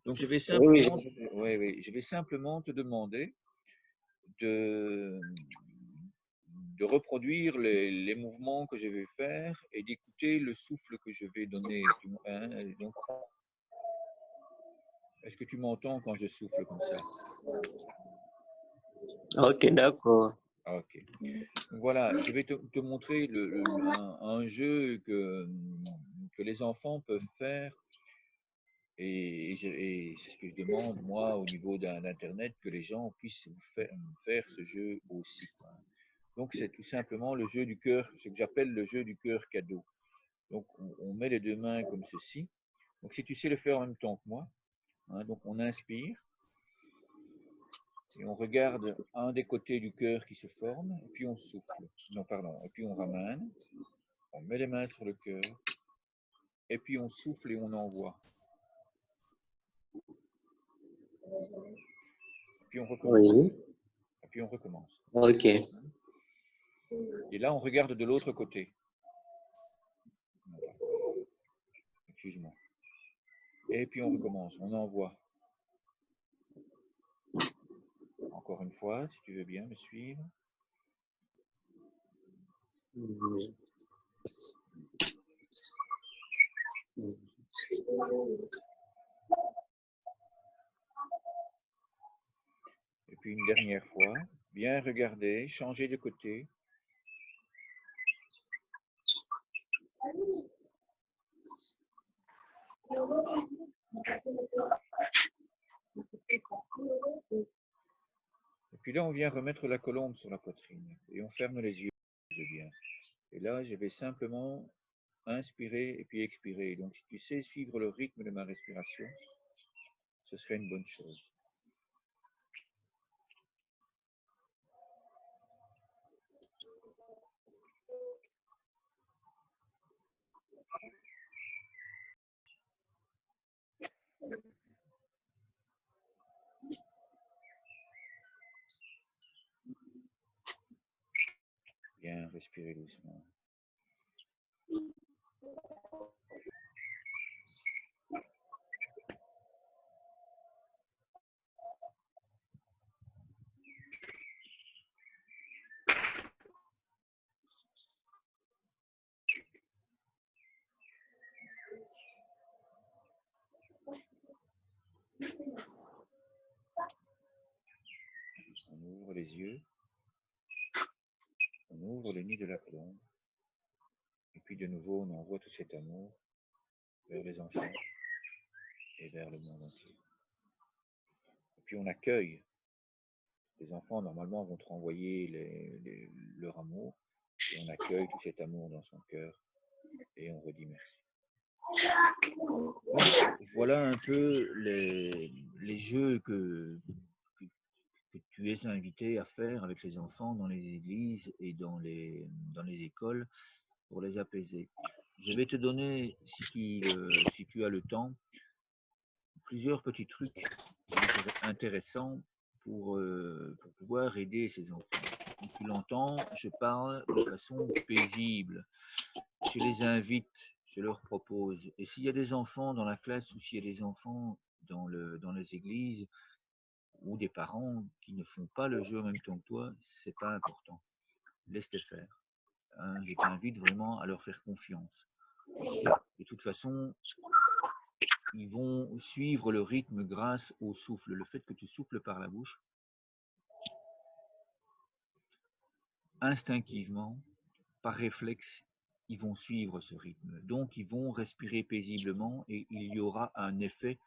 Donc, je vais Oui, simplement, je vais simplement te demander de, de reproduire les mouvements que je vais faire et d'écouter le souffle que je vais donner. Donc, est-ce que tu m'entends quand je souffle comme ça? ok, d'accord. Ok. Donc, voilà, je vais te montrer un jeu que les enfants peuvent faire. Et c'est ce que je demande, moi, au niveau d'Internet, que les gens puissent faire ce jeu aussi, quoi. Donc, c'est tout simplement le jeu du cœur, ce que j'appelle le jeu du cœur cadeau. Donc, on met les deux mains comme ceci. Donc, si tu sais le faire en même temps que moi, hein, donc on inspire et on regarde un des côtés du cœur qui se forme, et puis on souffle. Non, pardon, et puis on ramène, on met les mains sur le cœur, et puis on souffle et on envoie. Puis on recommence. Oui, Et puis on recommence. ok. Et là, on regarde de l'autre côté. Excuse-moi. Et puis on recommence, on envoie. Encore une fois, si tu veux bien me suivre. Oui. Et puis une dernière fois, bien regarder, changer de côté. Et puis là, on vient remettre la colombe sur la poitrine. Et on ferme les yeux, si tu veux bien. Et là, je vais simplement inspirer et puis expirer. Donc, si tu sais suivre le rythme de ma respiration, ce serait une bonne chose. Bien respirer doucement. On ouvre les yeux. On ouvre le nid de la colombe. Et puis de nouveau, on envoie tout cet amour vers les enfants et vers le monde entier. Et puis on accueille. Les enfants, normalement, vont te renvoyer leur amour. Et on accueille tout cet amour dans son cœur. Et on redit merci. Donc, voilà un peu les jeux que tu es invité à faire avec les enfants dans les églises et dans les écoles pour les apaiser. Je vais te donner, si tu as le temps, plusieurs petits trucs intéressants pour pouvoir aider ces enfants. Comme tu l'entends, je parle de façon paisible. Je les invite, je leur propose. Et s'il y a des enfants dans la classe ou s'il y a des enfants dans les églises ou des parents qui ne font pas le jeu en même temps que toi, c'est pas important. Laisse-les faire. Hein, je t'invite vraiment à leur faire confiance. De toute façon, ils vont suivre le rythme grâce au souffle. Le fait que tu souffles par la bouche, instinctivement, par réflexe, ils vont suivre ce rythme. Donc, ils vont respirer paisiblement et il y aura un effet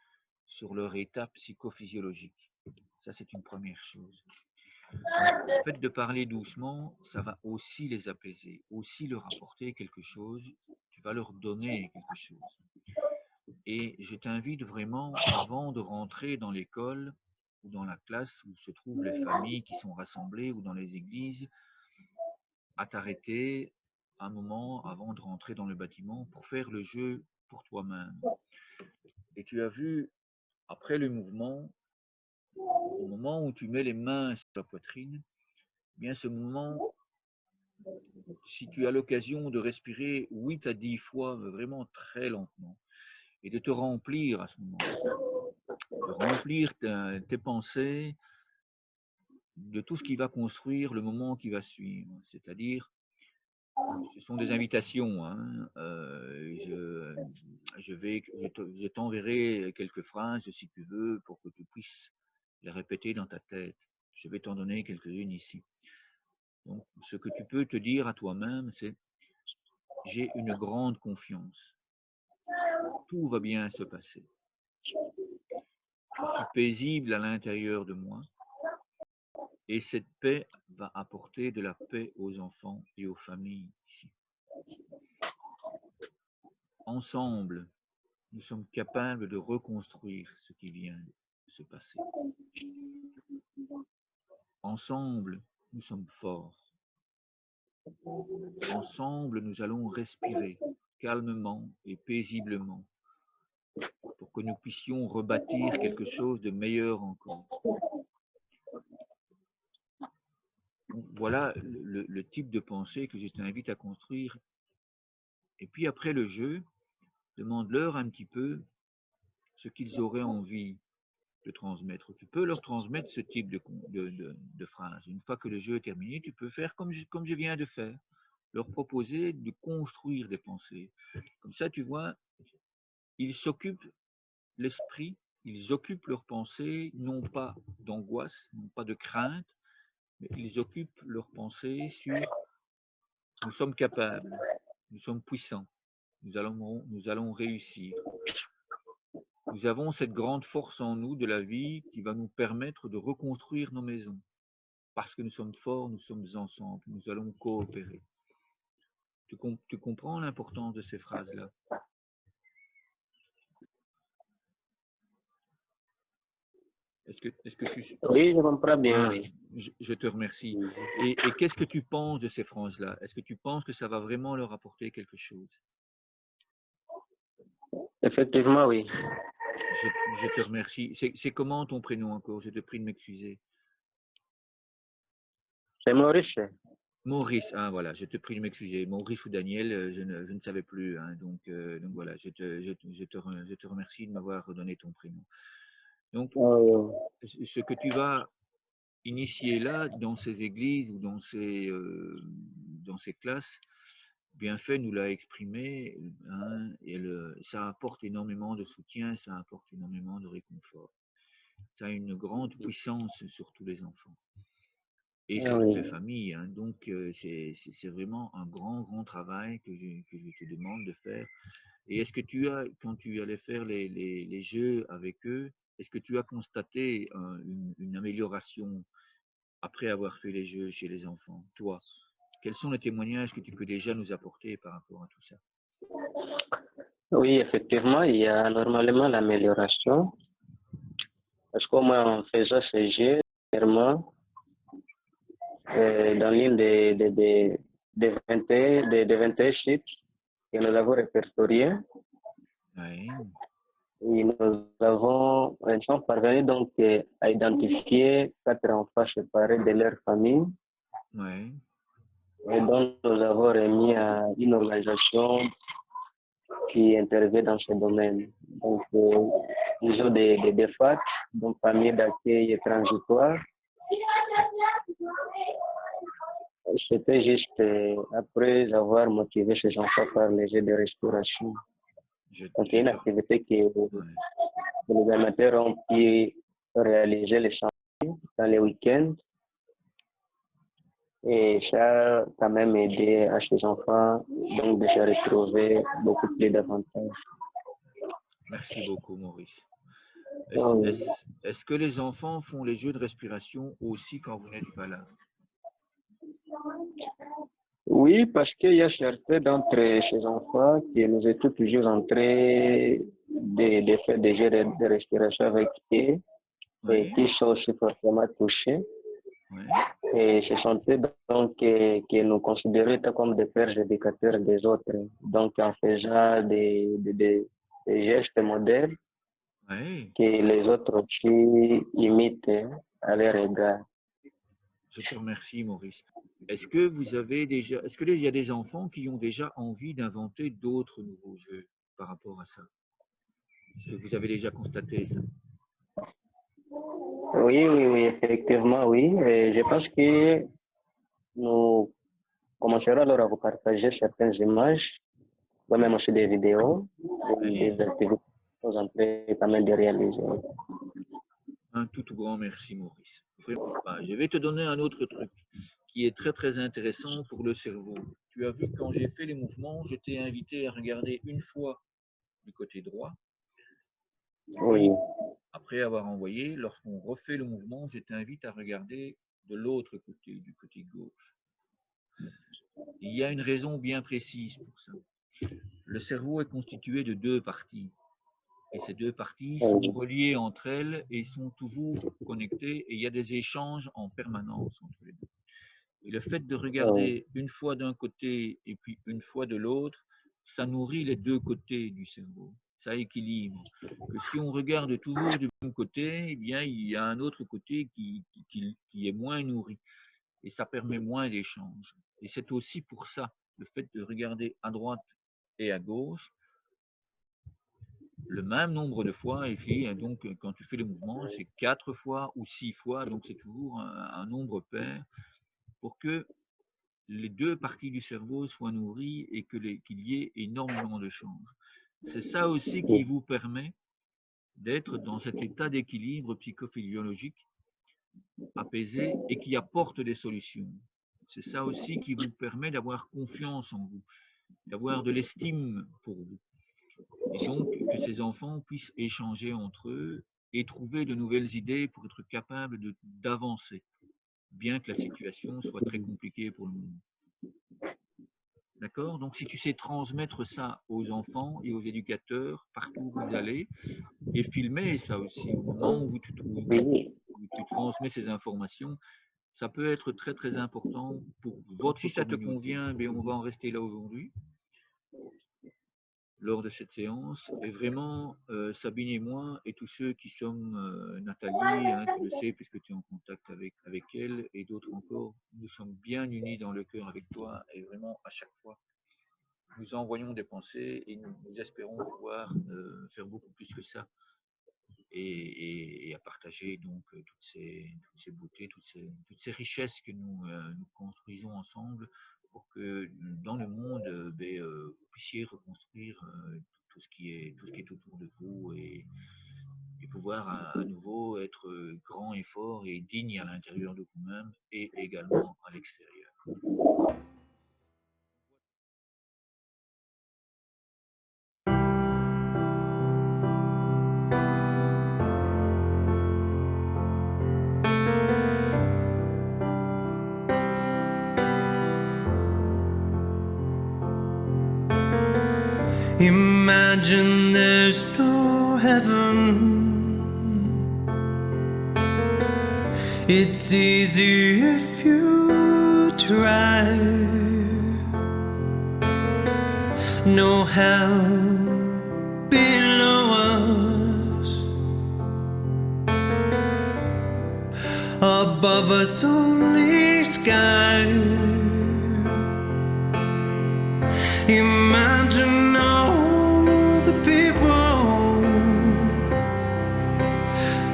sur leur état psychophysiologique. Ça, c'est une première chose. Le fait de parler doucement, ça va aussi les apaiser, aussi leur apporter quelque chose. Tu vas leur donner quelque chose. Et je t'invite vraiment, avant de rentrer dans l'école ou dans la classe où se trouvent les familles qui sont rassemblées ou dans les églises, à t'arrêter un moment avant de rentrer dans le bâtiment pour faire le jeu pour toi-même. Et tu as vu, après le mouvement, au moment où tu mets les mains sur la poitrine, eh bien ce moment, si tu as l'occasion de respirer 8 à 10 fois, vraiment très lentement, et de te remplir à ce moment, remplir tes pensées de tout ce qui va construire le moment qui va suivre. C'est-à-dire, ce sont des invitations, hein. Je t'enverrai quelques phrases, si tu veux, pour que tu puisses les répéter dans ta tête. Je vais t'en donner quelques-unes ici. Donc, ce que tu peux te dire à toi-même, c'est: j'ai une grande confiance. Tout va bien se passer. Je suis paisible à l'intérieur de moi. Et cette paix va apporter de la paix aux enfants et aux familles ici. Ensemble, nous sommes capables de reconstruire ce qui vient de se passer. Ensemble, nous sommes forts. Ensemble, nous allons respirer calmement et paisiblement pour que nous puissions rebâtir quelque chose de meilleur encore. Donc, voilà le type de pensée que je t'invite à construire. Et puis après le jeu, demande-leur un petit peu ce qu'ils auraient envie de transmettre. Tu peux leur transmettre ce type de phrase. Une fois que le jeu est terminé, tu peux faire comme je viens de faire, leur proposer de construire des pensées. Comme ça, tu vois, ils s'occupent l'esprit, ils occupent leurs pensées, non pas d'angoisse, non pas de crainte, mais ils occupent leurs pensées sur: nous sommes capables, nous sommes puissants, nous allons réussir. Nous avons cette grande force en nous de la vie qui va nous permettre de reconstruire nos maisons. Parce que nous sommes forts, nous sommes ensemble, nous allons coopérer. Tu comprends l'importance de ces phrases-là? Est-ce que tu... Oui, je comprends bien, Ah, oui. je te remercie. Et qu'est-ce que tu penses de ces phrases-là? Est-ce que tu penses que ça va vraiment leur apporter quelque chose? Effectivement, oui. Je te remercie. C'est comment ton prénom encore? Je te prie de m'excuser. C'est Maurice. Maurice, ah voilà, je te prie de m'excuser. Maurice ou Daniel, je ne savais plus, hein, donc voilà, je te remercie de m'avoir redonné ton prénom. Donc, ce que tu vas initier là, dans ces églises ou dans ces classes, bien fait nous l'a exprimé, hein, et ça apporte énormément de soutien, ça apporte énormément de réconfort. Ça a une grande puissance sur tous les enfants et sur toutes les Oui. familles, hein. Donc, c'est vraiment un grand travail que je te demande de faire. Et est-ce que quand tu allais faire les jeux avec eux, est-ce que tu as constaté une amélioration après avoir fait les jeux chez les enfants? Toi, quels sont les témoignages que tu peux déjà nous apporter par rapport à tout ça? Oui, effectivement, il y a normalement l'amélioration. Parce qu'au moins en faisant ces jeux, clairement, dans l'une des 21 sites que nous avons répertoriés, Oui, et nous sommes parvenus donc à identifier 4 enfants séparés de leur famille, oui, et dont nous avons remis à une organisation qui intervient dans ce domaine. Donc, ils ont des FAT, donc famille d'accueil transitoire. C'était juste après avoir motivé ces enfants par les jeux de respiration. Donc, c'est une activité que les amateurs ont pu réaliser les samedis, dans les week-ends. Et ça a quand même aidé à ces enfants donc, de se retrouver beaucoup plus davantage. merci beaucoup, Maurice. Oui. Est-ce que les enfants font les jeux de respiration aussi quand vous n'êtes pas là? Oui, parce qu'il y a certains d'entre ces enfants qui nous étaient toujours en train de faire des jeux de respiration avec eux et Oui, qui sont aussi fortement touchés. oui. Et ce sont eux donc que nous considérons comme des pères éducateurs des autres. Donc en faisant des gestes modèles Oui. que les autres aussi imitent à leur égard. Je te remercie, Maurice. Est-ce qu'il y a des enfants qui ont déjà envie d'inventer d'autres nouveaux jeux par rapport à ça? Est-ce que vous avez déjà constaté ça? Oui, effectivement, oui. Et je pense que nous commencerons alors à vous partager certaines images, ou même aussi des vidéos, Et des activités que nous sommes en train quand même de réaliser. un tout grand merci, Maurice. Vraiment. Je vais te donner un autre truc qui est très très intéressant pour le cerveau. Tu as vu, quand j'ai fait les mouvements, je t'ai invité à regarder une fois du côté droit. Oui. Après avoir envoyé, lorsqu'on refait le mouvement, je t'invite à regarder de l'autre côté, du côté gauche. Il y a une raison bien précise pour ça. Le cerveau est constitué de deux parties. Et ces deux parties sont reliées entre elles et sont toujours connectées, et il y a des échanges en permanence entre les deux. Et le fait de regarder une fois d'un côté et puis une fois de l'autre, ça nourrit les deux côtés du cerveau. Ça équilibre. Que si on regarde toujours du même côté, eh bien, il y a un autre côté qui est moins nourri. Et ça permet moins d'échanges. Et c'est aussi pour ça, le fait de regarder à droite et à gauche, le même nombre de fois, et puis donc quand tu fais le mouvement, c'est 4 fois ou 6 fois, donc c'est toujours un nombre pair pour que les deux parties du cerveau soient nourries et qu'il y ait énormément de change. C'est ça aussi qui vous permet d'être dans cet état d'équilibre psychophysiologique apaisé et qui apporte des solutions. C'est ça aussi qui vous permet d'avoir confiance en vous, d'avoir de l'estime pour vous. Et donc que ces enfants puissent échanger entre eux et trouver de nouvelles idées pour être capables d'avancer, bien que la situation soit très compliquée pour le moment. D'accord? Donc si tu sais transmettre ça aux enfants et aux éducateurs partout où vous allez, et filmer ça aussi au moment où tu transmets ces informations, ça peut être très très important pour votre. Si ça te convient, bien, on va en rester là aujourd'hui lors de cette séance. Et vraiment, Sabine et moi, et tous ceux qui sommes, Nathalie, hein, tu le sais, puisque tu es en contact avec elle, et d'autres encore, nous sommes bien unis dans le cœur avec toi, et vraiment, à chaque fois, nous envoyons des pensées, et nous espérons pouvoir faire beaucoup plus que ça, et à partager donc toutes ces beautés, toutes ces richesses que nous construisons ensemble pour que dans le monde, vous puissiez reconstruire tout ce qui est autour de vous, et pouvoir à nouveau être grand et fort et digne à l'intérieur de vous-même et également à l'extérieur. Imagine there's no heaven. It's easy if you try. No hell below us. Above us only sky. Imagine all the people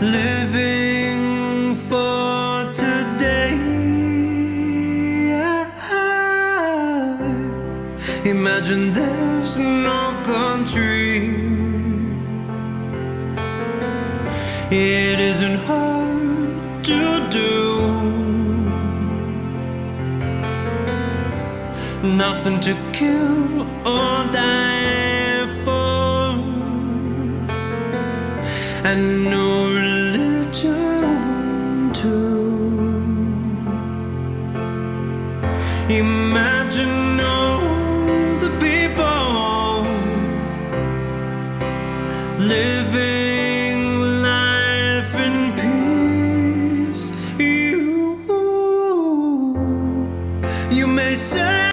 living for today. Imagine there's no country. It isn't hard to do. Nothing to kill or die for, and no religion too. Imagine all the people living